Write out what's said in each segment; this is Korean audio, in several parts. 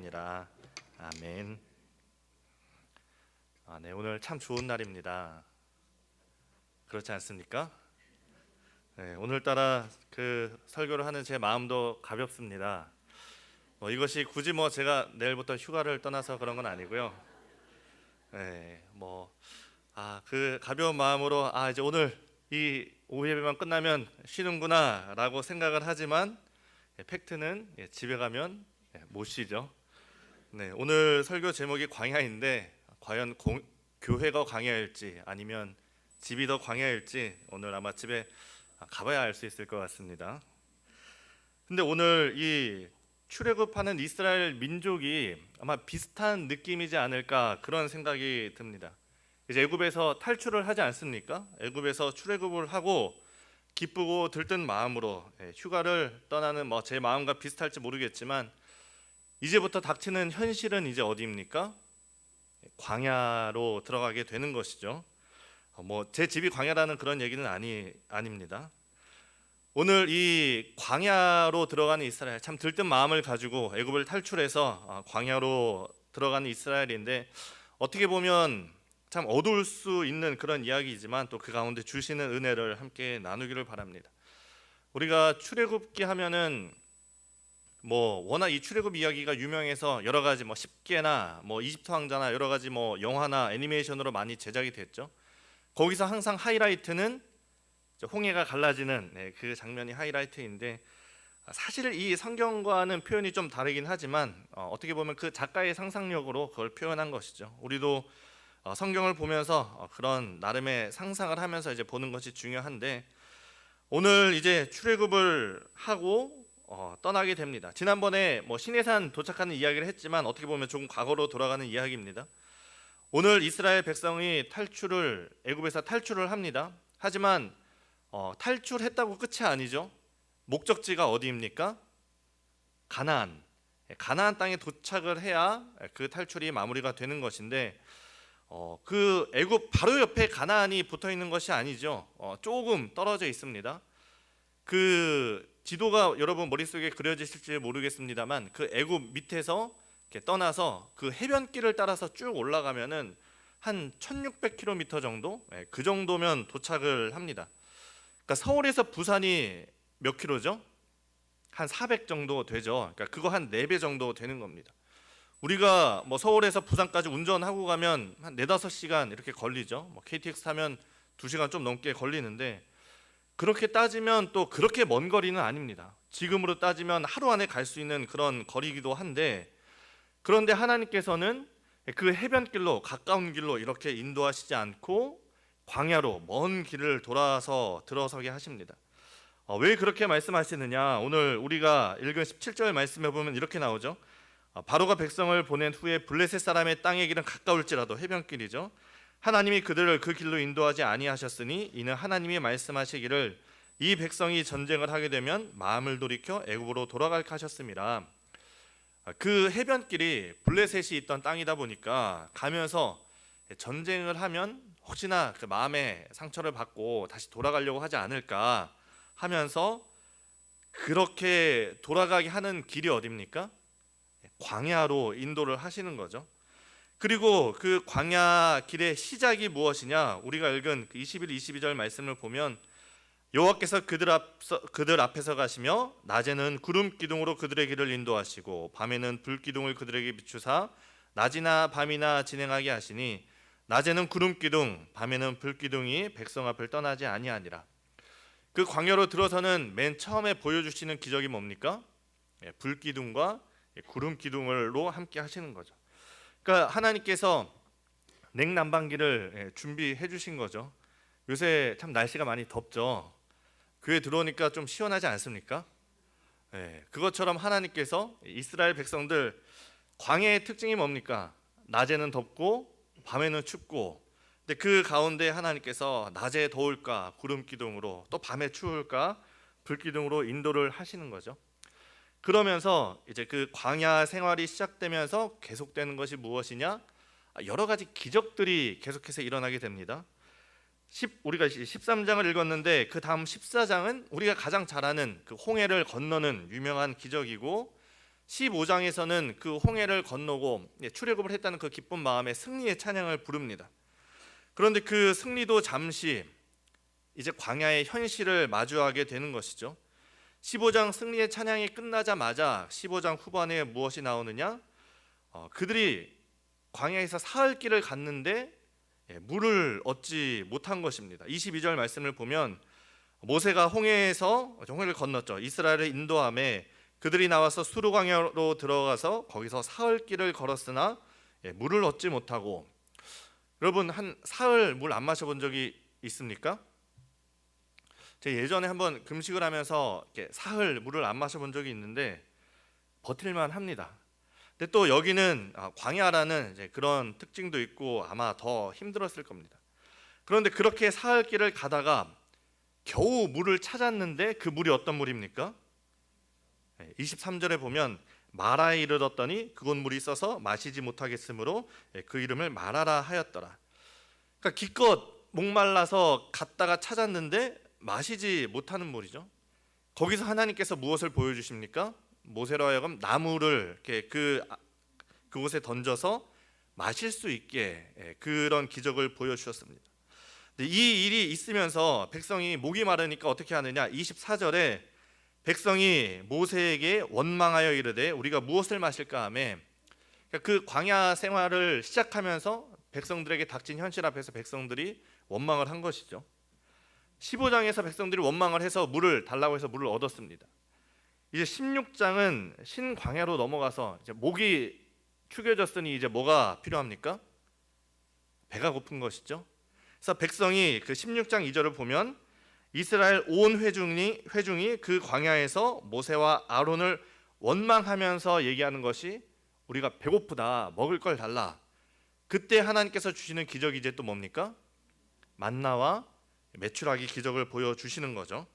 아니하니라. 아멘. 네, 오늘 참 좋은 날입니다. 그렇지 않습니까? 네, 오늘따라 그 설교를 하는 제 마음도 가볍습니다. 이것이 굳이 제가 내일부터 휴가를 떠나서 그런 건 아니고요. 네, 그 가벼운 마음으로 이제 오늘 이 오후 예배만 끝나면 쉬는구나라고 생각을 하지만 팩트는 집에 가면 못 쉬죠. 네, 오늘 설교 제목이 광야인데 과연 교회가 광야일지 아니면 집이 더 광야일지 오늘 아마 집에 가봐야 알 수 있을 것 같습니다. 근데 오늘 이 출애굽하는 이스라엘 민족이 아마 비슷한 느낌이지 않을까 그런 생각이 듭니다. 이제 애굽에서 탈출을 하지 않습니까? 애굽에서 출애굽을 하고 기쁘고 들뜬 마음으로 휴가를 떠나는 제 마음과 비슷할지 모르겠지만 이제부터 닥치는 현실은 이제 어디입니까? 광야로 들어가게 되는 것이죠. 제 집이 광야라는 그런 얘기는 아닙니다. 오늘 이 광야로 들어가는 이스라엘, 참 들뜬 마음을 가지고 애굽을 탈출해서 광야로 들어가는 이스라엘인데 어떻게 보면 참 어두울 수 있는 그런 이야기이지만 또 그 가운데 주시는 은혜를 함께 나누기를 바랍니다. 우리가 출애굽기 하면은 워낙 이 출애굽 이야기가 유명해서 여러 가지 10개나 이집트 왕자나 여러 가지 영화나 애니메이션으로 많이 제작이 됐죠. 거기서 항상 하이라이트는 홍해가 갈라지는 그 장면이 하이라이트인데 사실 이 성경과는 표현이 좀 다르긴 하지만 어떻게 보면 그 작가의 상상력으로 그걸 표현한 것이죠. 우리도 성경을 보면서 그런 나름의 상상을 하면서 이제 보는 것이 중요한데 오늘 이제 출애굽을 하고 떠나게 됩니다. 지난번에 시내산 도착하는 이야기를 했지만 어떻게 보면 조금 과거로 돌아가는 이야기입니다. 오늘 이스라엘 백성이 애굽에서 탈출을 합니다. 하지만 탈출했다고 끝이 아니죠. 목적지가 어디입니까? 가나안 땅에 도착을 해야 그 탈출이 마무리가 되는 것인데 그 애굽 바로 옆에 가나안이 붙어 있는 것이 아니죠. 조금 떨어져 있습니다. 그 지도가 여러분 머릿속에 그려지실지 모르겠습니다만 그 애굽 밑에서 이렇게 떠나서 그 해변길을 따라서 쭉 올라가면은 한 1600km 정도, 그 정도면 도착을 합니다. 그러니까 서울에서 부산이 몇 킬로죠? 한 400 정도 되죠. 그러니까 그거 한 4배 정도 되는 겁니다. 우리가 서울에서 부산까지 운전하고 가면 한 4-5시간 이렇게 걸리죠. KTX 타면 2시간 좀 넘게 걸리는데 그렇게 따지면 또 그렇게 먼 거리는 아닙니다. 지금으로 따지면 하루 안에 갈 수 있는 그런 거리이기도 한데 그런데 하나님께서는 그 해변길로 가까운 길로 이렇게 인도하시지 않고 광야로 먼 길을 돌아서 들어서게 하십니다. 왜 그렇게 말씀하시느냐? 오늘 우리가 읽은 17절 말씀해 보면 이렇게 나오죠. 바로가 백성을 보낸 후에 블레셋 사람의 땅의 길은 가까울지라도 해변길이죠. 하나님이 그들을 그 길로 인도하지 아니하셨으니 이는 하나님이 말씀하시기를 이 백성이 전쟁을 하게 되면 마음을 돌이켜 애굽으로 돌아갈까 하셨습니다. 그 해변길이 블레셋이 있던 땅이다 보니까 가면서 전쟁을 하면 혹시나 그 마음에 상처를 받고 다시 돌아가려고 하지 않을까 하면서 그렇게 돌아가게 하는 길이 어디입니까? 광야로 인도를 하시는 거죠. 그리고 그 광야 길의 시작이 무엇이냐? 우리가 읽은 21, 22절 말씀을 보면 여호와께서 그들 앞에서 가시며 낮에는 구름 기둥으로 그들의 길을 인도하시고 밤에는 불 기둥을 그들에게 비추사 낮이나 밤이나 진행하게 하시니 낮에는 구름 기둥 밤에는 불 기둥이 백성 앞을 떠나지 아니하니라. 그 광야로 들어서는 맨 처음에 보여주시는 기적이 뭡니까? 불 기둥과 구름 기둥으로 함께 하시는 거죠. 그러니까 하나님께서 냉난방기를 준비해 주신 거죠. 요새 참 날씨가 많이 덥죠. 교회 들어오니까 좀 시원하지 않습니까? 그것처럼 하나님께서 이스라엘 백성들 광야의 특징이 뭡니까? 낮에는 덥고 밤에는 춥고 근데 그 가운데 하나님께서 낮에 더울까 구름 기둥으로 또 밤에 추울까 불 기둥으로 인도를 하시는 거죠. 그러면서 이제 그 광야 생활이 시작되면서 계속되는 것이 무엇이냐? 여러 가지 기적들이 계속해서 일어나게 됩니다. 우리가 13장을 읽었는데 그 다음 14장은 우리가 가장 잘 아는 그 홍해를 건너는 유명한 기적이고 15장에서는 그 홍해를 건너고 출애굽을 했다는 그 기쁜 마음에 승리의 찬양을 부릅니다. 그런데 그 승리도 잠시 이제 광야의 현실을 마주하게 되는 것이죠. 15장 승리의 찬양이 끝나자마자 15장 후반에 무엇이 나오느냐? 그들이 광야에서 사흘 길을 갔는데 물을 얻지 못한 것입니다. 22절 말씀을 보면 모세가 홍해에서 홍해를 건넜죠. 이스라엘을 인도함에 그들이 나와서 수르 광야로 들어가서 거기서 사흘 길을 걸었으나 물을 얻지 못하고. 여러분, 한 사흘 물 안 마셔본 적이 있습니까? 제가 예전에 한번 금식을 하면서 이렇게 사흘 물을 안 마셔본 적이 있는데 버틸만 합니다. 근데 또 여기는 광야라는 이제 그런 특징도 있고 아마 더 힘들었을 겁니다. 그런데 그렇게 사흘 길을 가다가 겨우 물을 찾았는데 그 물이 어떤 물입니까? 23절에 보면 마라에 이르렀더니 그곳 물이 있어서 마시지 못하겠으므로 그 이름을 마라라 하였더라. 그러니까 기껏 목말라서 갔다가 찾았는데 마시지 못하는 물이죠. 거기서 하나님께서 무엇을 보여주십니까? 모세로 하여금 나무를 이렇게 그곳에 던져서 마실 수 있게 그런 기적을 보여주셨습니다. 이 일이 있으면서 백성이 목이 마르니까 어떻게 하느냐? 24절에 백성이 모세에게 원망하여 이르되 우리가 무엇을 마실까 하며, 그 광야 생활을 시작하면서 백성들에게 닥친 현실 앞에서 백성들이 원망을 한 것이죠. 15장에서 백성들이 원망을 해서 물을 달라고 해서 물을 얻었습니다. 이제 16장은 신광야로 넘어가서 이제 목이 축여졌으니 이제 뭐가 필요합니까? 배가 고픈 것이죠. 그래서 백성이 그 16장 2절을 보면 이스라엘 온 회중이 그 광야에서 모세와 아론을 원망하면서 얘기하는 것이 우리가 배고프다, 먹을 걸 달라. 그때 하나님께서 주시는 기적이 이제 또 뭡니까? 만나와 메추라기 기적을 보여주시는 거죠.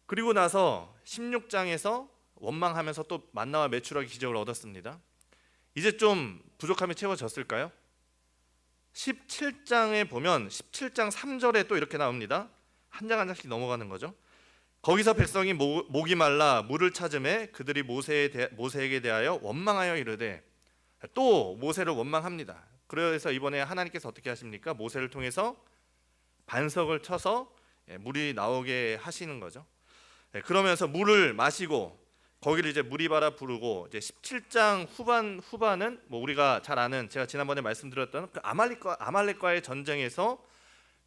그리고 나서 16장에서 원망하면서 또 만나와 메추라기 기적을 얻었습니다. 이제 좀 부족함이 채워졌을까요? 17장에 보면 17장 3절에 또 이렇게 나옵니다. 한 장 한 장씩 넘어가는 거죠. 거기서 백성이 목이 말라 물을 찾음에 그들이 모세에게 대하여 원망하여 이르되, 또 모세를 원망합니다. 그래서 이번에 하나님께서 어떻게 하십니까? 모세를 통해서 반석을 쳐서 물이 나오게 하시는 거죠. 그러면서 물을 마시고 거기를 이제 무리바라 부르고, 이제 17장 후반은 뭐 우리가 잘 아는, 제가 지난번에 말씀드렸던 그 아말렉과의 전쟁에서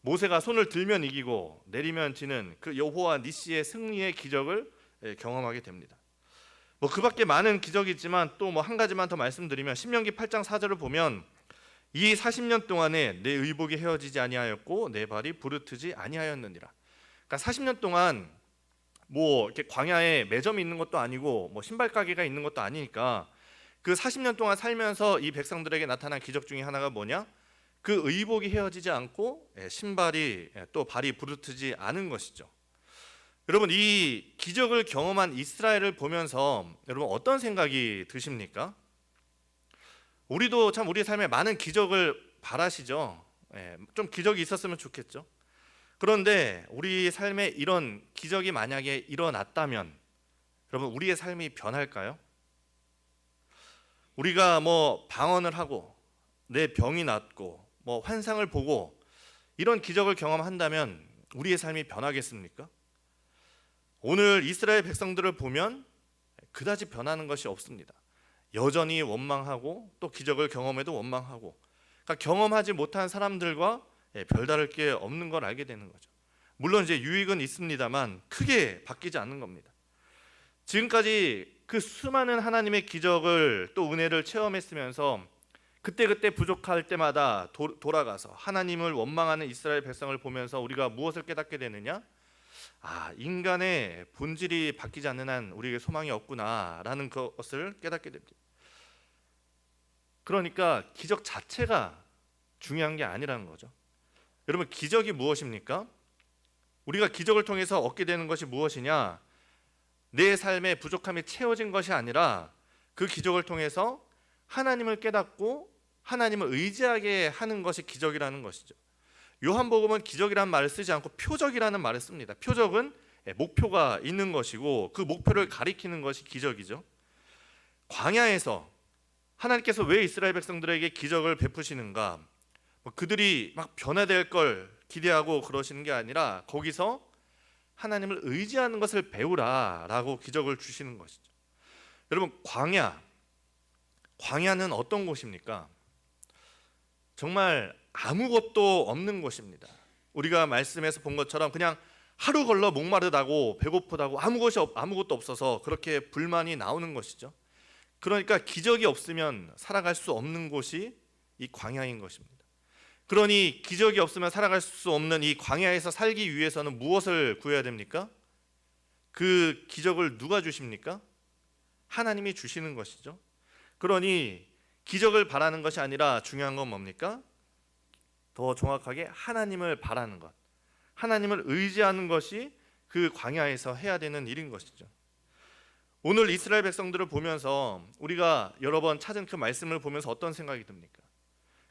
모세가 손을 들면 이기고 내리면 지는 그 여호와 니시의 승리의 기적을 경험하게 됩니다. 뭐 그밖에 많은 기적이 있지만 또 뭐 한 가지만 더 말씀드리면 신명기 8장 4절을 보면 이 40년 동안에 내 의복이 헤어지지 아니하였고 내 발이 부르트지 아니하였느니라. 그러니까 40년 동안 뭐 이렇게 광야에 매점이 있는 것도 아니고 뭐 신발 가게가 있는 것도 아니니까 그 40년 동안 살면서 이 백성들에게 나타난 기적 중에 하나가 뭐냐? 그 의복이 헤어지지 않고 신발이 또 발이 부르트지 않은 것이죠. 여러분, 이 기적을 경험한 이스라엘을 보면서 여러분 어떤 생각이 드십니까? 우리도 참 우리 삶에 많은 기적을 바라시죠. 좀 기적이 있었으면 좋겠죠. 그런데 우리 삶에 이런 기적이 만약에 일어났다면 여러분 우리의 삶이 변할까요? 우리가 뭐 방언을 하고 내 병이 낫고 뭐 환상을 보고 이런 기적을 경험한다면 우리의 삶이 변하겠습니까? 오늘 이스라엘 백성들을 보면 그다지 변하는 것이 없습니다. 여전히 원망하고 또 기적을 경험해도 원망하고, 그러니까 경험하지 못한 사람들과 별다를 게 없는 걸 알게 되는 거죠. 물론 이제 유익은 있습니다만 크게 바뀌지 않는 겁니다. 지금까지 그 수많은 하나님의 기적을 또 은혜를 체험했으면서 그때그때 부족할 때마다 돌아가서 하나님을 원망하는 이스라엘 백성을 보면서 우리가 무엇을 깨닫게 되느냐? 인간의 본질이 바뀌지 않는 한 우리에게 소망이 없구나라는 것을 깨닫게 됩니다. 그러니까 기적 자체가 중요한 게 아니라는 거죠. 여러분, 기적이 무엇입니까? 우리가 기적을 통해서 얻게 되는 것이 무엇이냐? 내 삶의 부족함이 채워진 것이 아니라 그 기적을 통해서 하나님을 깨닫고 하나님을 의지하게 하는 것이 기적이라는 것이죠. 요한복음은 기적이라는 말을 쓰지 않고 표적이라는 말을 씁니다. 표적은 목표가 있는 것이고 그 목표를 가리키는 것이 기적이죠. 광야에서 하나님께서 왜 이스라엘 백성들에게 기적을 베푸시는가? 그들이 막 변화될 걸 기대하고 그러시는 게 아니라 거기서 하나님을 의지하는 것을 배우라라고 기적을 주시는 것이죠. 여러분, 광야는 어떤 곳입니까? 정말 아무것도 없는 곳입니다. 우리가 말씀에서 본 것처럼 그냥 하루 걸러 목마르다고 배고프다고 아무것도 없어서 그렇게 불만이 나오는 것이죠. 그러니까 기적이 없으면 살아갈 수 없는 곳이 이 광야인 것입니다. 그러니 기적이 없으면 살아갈 수 없는 이 광야에서 살기 위해서는 무엇을 구해야 됩니까? 그 기적을 누가 주십니까? 하나님이 주시는 것이죠. 그러니 기적을 바라는 것이 아니라 중요한 건 뭡니까? 더 정확하게 하나님을 바라는 것, 하나님을 의지하는 것이 그 광야에서 해야 되는 일인 것이죠. 오늘 이스라엘 백성들을 보면서 우리가 여러 번 찾은 그 말씀을 보면서 어떤 생각이 듭니까?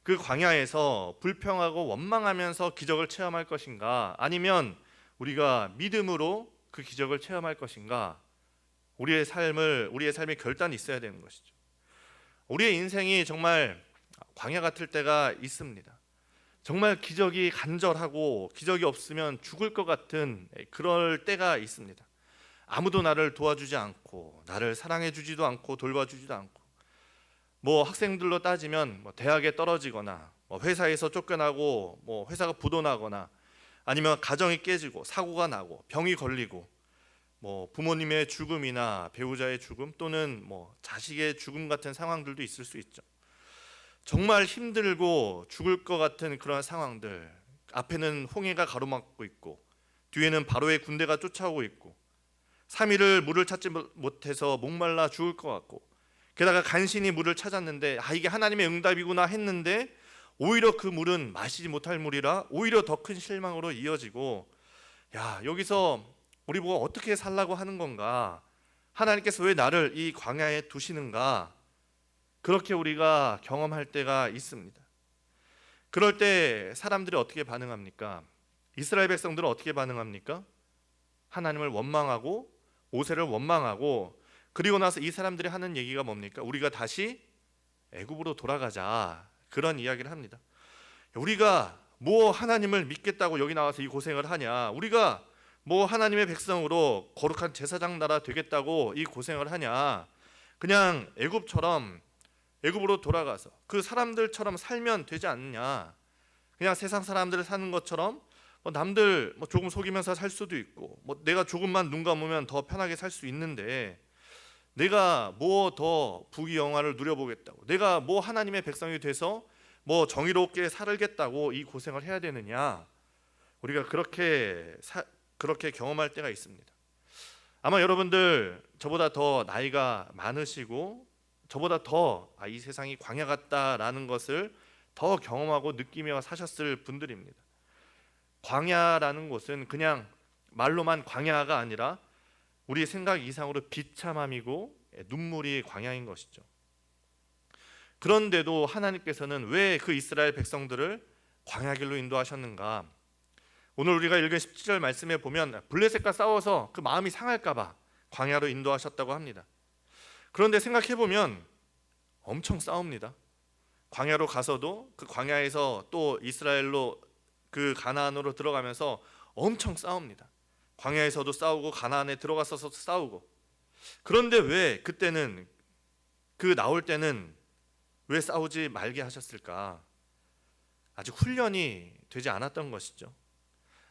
그 광야에서 불평하고 원망하면서 기적을 체험할 것인가, 아니면 우리가 믿음으로 그 기적을 체험할 것인가? 우리의 삶이 결단이 있어야 되는 것이죠. 우리의 인생이 정말 광야 같을 때가 있습니다. 정말 기적이 간절하고 기적이 없으면 죽을 것 같은 그럴 때가 있습니다. 아무도 나를 도와주지 않고 나를 사랑해 주지도 않고 돌봐주지도 않고, 학생들로 따지면 대학에 떨어지거나 회사에서 쫓겨나고 회사가 부도나거나, 아니면 가정이 깨지고 사고가 나고 병이 걸리고, 부모님의 죽음이나 배우자의 죽음 또는 자식의 죽음 같은 상황들도 있을 수 있죠. 정말 힘들고 죽을 것 같은 그런 상황들, 앞에는 홍해가 가로막고 있고 뒤에는 바로의 군대가 쫓아오고 있고 3일을 물을 찾지 못해서 목말라 죽을 것 같고, 게다가 간신히 물을 찾았는데 이게 하나님의 응답이구나 했는데 오히려 그 물은 마시지 못할 물이라 오히려 더 큰 실망으로 이어지고, 여기서 우리 보고 어떻게 살라고 하는 건가, 하나님께서 왜 나를 이 광야에 두시는가, 그렇게 우리가 경험할 때가 있습니다. 그럴 때 사람들이 어떻게 반응합니까? 이스라엘 백성들은 어떻게 반응합니까? 하나님을 원망하고 모세를 원망하고, 그리고 나서 이 사람들이 하는 얘기가 뭡니까? 우리가 다시 애굽으로 돌아가자, 그런 이야기를 합니다. 우리가 하나님을 믿겠다고 여기 나와서 이 고생을 하냐, 우리가 하나님의 백성으로 거룩한 제사장 나라 되겠다고 이 고생을 하냐, 그냥 애굽으로 돌아가서 그 사람들처럼 살면 되지 않느냐, 그냥 세상 사람들 사는 것처럼 남들 조금 속이면서 살 수도 있고, 내가 조금만 눈 감으면 더 편하게 살 수 있는데, 내가 더 부귀영화를 누려보겠다고, 내가 하나님의 백성이 돼서 정의롭게 살겠다고 이 고생을 해야 되느냐, 우리가 그렇게 경험할 때가 있습니다. 아마 여러분들 저보다 더 나이가 많으시고 저보다 더 이 세상이 광야 같다라는 것을 더 경험하고 느끼며 사셨을 분들입니다. 광야라는 곳은 그냥 말로만 광야가 아니라 우리의 생각 이상으로 비참함이고 눈물이 광야인 것이죠. 그런데도 하나님께서는 왜 그 이스라엘 백성들을 광야길로 인도하셨는가? 오늘 우리가 읽은 17절 말씀에 보면 블레셋과 싸워서 그 마음이 상할까 봐 광야로 인도하셨다고 합니다. 그런데 생각해보면 엄청 싸웁니다. 광야로 가서도 그 광야에서 또 이스라엘로 그 가나안으로 들어가면서 엄청 싸웁니다. 광야에서도 싸우고 가나안에 들어가서도 싸우고. 그런데 왜 그때는, 나올 때는 왜 싸우지 말게 하셨을까? 아직 훈련이 되지 않았던 것이죠.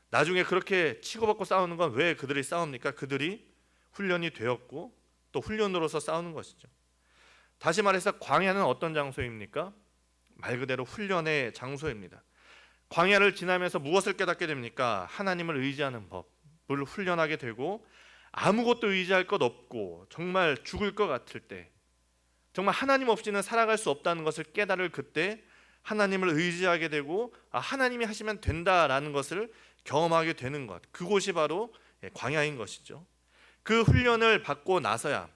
나중에 그렇게 치고받고 싸우는 건 왜 그들이 싸웁니까? 그들이 훈련이 되었고 또 훈련으로서 싸우는 것이죠. 다시 말해서 광야는 어떤 장소입니까? 말 그대로 훈련의 장소입니다. 광야를 지나면서 무엇을 깨닫게 됩니까? 하나님을 의지하는 법을 훈련하게 되고, 아무것도 의지할 것 없고 정말 죽을 것 같을 때, 정말 하나님 없이는 살아갈 수 없다는 것을 깨달을 그때 하나님을 의지하게 되고, 하나님이 하시면 된다라는 것을 경험하게 되는 것, 그곳이 바로 광야인 것이죠. 그 훈련을 받고 나서야,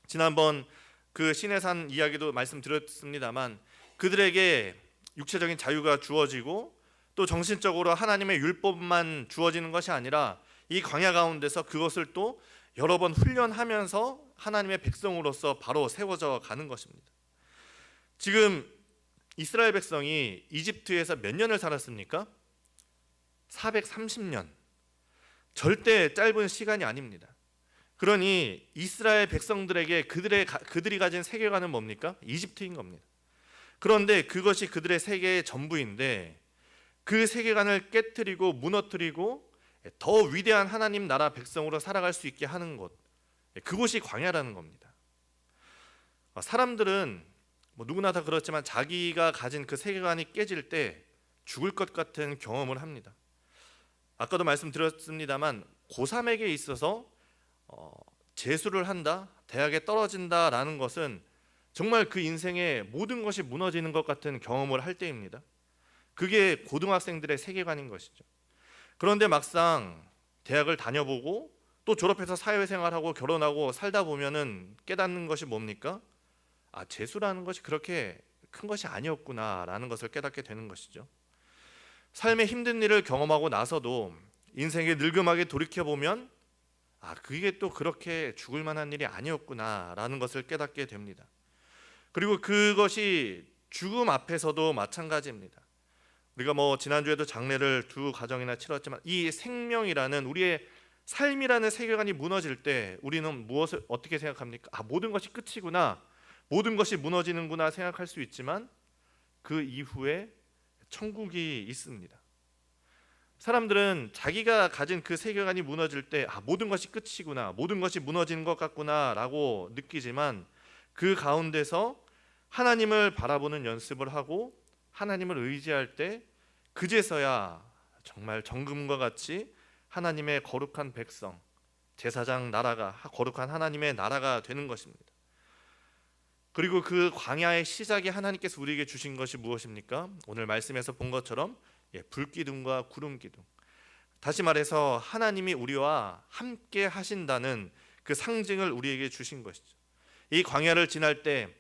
지난번 그 시내산 이야기도 말씀드렸습니다만, 그들에게 육체적인 자유가 주어지고 또 정신적으로 하나님의 율법만 주어지는 것이 아니라 이 광야 가운데서 그것을 또 여러 번 훈련하면서 하나님의 백성으로서 바로 세워져 가는 것입니다. 지금 이스라엘 백성이 이집트에서 몇 년을 살았습니까? 430년. 절대 짧은 시간이 아닙니다. 그러니 이스라엘 백성들에게 그들이 가진 세계관은 뭡니까? 이집트인 겁니다. 그런데 그것이 그들의 세계의 전부인데 그 세계관을 깨트리고 무너뜨리고 더 위대한 하나님 나라 백성으로 살아갈 수 있게 하는 곳, 그곳이 광야라는 겁니다. 사람들은 누구나 다 그렇지만 자기가 가진 그 세계관이 깨질 때 죽을 것 같은 경험을 합니다. 아까도 말씀드렸습니다만 고3에게 있어서 재수를 한다, 대학에 떨어진다라는 것은 정말 그 인생의 모든 것이 무너지는 것 같은 경험을 할 때입니다. 그게 고등학생들의 세계관인 것이죠. 그런데 막상 대학을 다녀보고 또 졸업해서 사회생활하고 결혼하고 살다 보면은 깨닫는 것이 뭡니까? 재수라는 것이 그렇게 큰 것이 아니었구나라는 것을 깨닫게 되는 것이죠. 삶의 힘든 일을 경험하고 나서도 인생에 늙음하게 돌이켜보면 그게 또 그렇게 죽을 만한 일이 아니었구나라는 것을 깨닫게 됩니다. 그리고 그것이 죽음 앞에서도 마찬가지입니다. 우리가 지난주에도 장례를 두 가정이나 치렀지만 이 생명이라는 우리의 삶이라는 세계관이 무너질 때 우리는 무엇을 어떻게 생각합니까? 모든 것이 끝이구나, 모든 것이 무너지는구나 생각할 수 있지만 그 이후에 천국이 있습니다. 사람들은 자기가 가진 그 세계관이 무너질 때 모든 것이 끝이구나, 모든 것이 무너지는 것 같구나 라고 느끼지만 그 가운데서 하나님을 바라보는 연습을 하고 하나님을 의지할 때 그제서야 정말 정금과 같이 하나님의 거룩한 백성, 제사장 나라가, 거룩한 하나님의 나라가 되는 것입니다. 그리고 그 광야의 시작에 하나님께서 우리에게 주신 것이 무엇입니까? 오늘 말씀에서 본 것처럼 불기둥과 구름기둥. 다시 말해서 하나님이 우리와 함께 하신다는 그 상징을 우리에게 주신 것이죠. 이 광야를 지날 때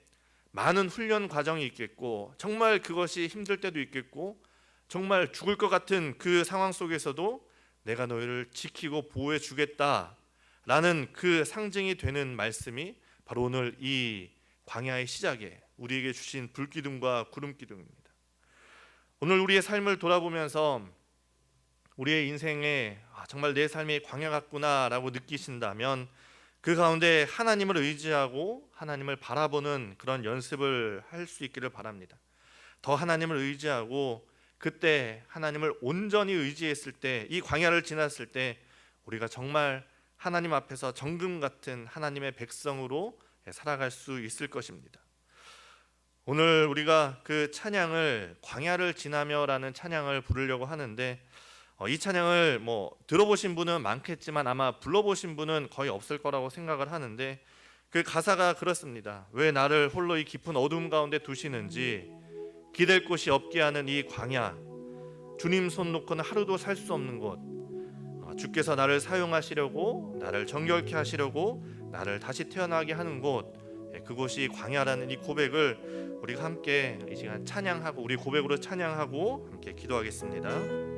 많은 훈련 과정이 있겠고 정말 그것이 힘들 때도 있겠고 정말 죽을 것 같은 그 상황 속에서도 내가 너희를 지키고 보호해 주겠다라는 그 상징이 되는 말씀이 바로 오늘 이 광야의 시작에 우리에게 주신 불기둥과 구름기둥입니다. 오늘 우리의 삶을 돌아보면서 우리의 인생에 정말 내 삶이 광야 같구나라고 느끼신다면 그 가운데 하나님을 의지하고 하나님을 바라보는 그런 연습을 할 수 있기를 바랍니다. 더 하나님을 의지하고 그때 하나님을 온전히 의지했을 때, 이 광야를 지났을 때 우리가 정말 하나님 앞에서 정금 같은 하나님의 백성으로 살아갈 수 있을 것입니다. 오늘 우리가 그 찬양을 광야를 지나며라는 찬양을 부르려고 하는데 이 찬양을 들어보신 분은 많겠지만 아마 불러보신 분은 거의 없을 거라고 생각을 하는데 그 가사가 그렇습니다. 왜 나를 홀로 이 깊은 어둠 가운데 두시는지, 기댈 곳이 없게 하는 이 광야, 주님 손 놓고는 하루도 살 수 없는 곳, 주께서 나를 사용하시려고, 나를 정결케 하시려고, 나를 다시 태어나게 하는 곳, 그곳이 광야라는 이 고백을 우리가 함께 이 시간 찬양하고 우리 고백으로 찬양하고 함께 기도하겠습니다.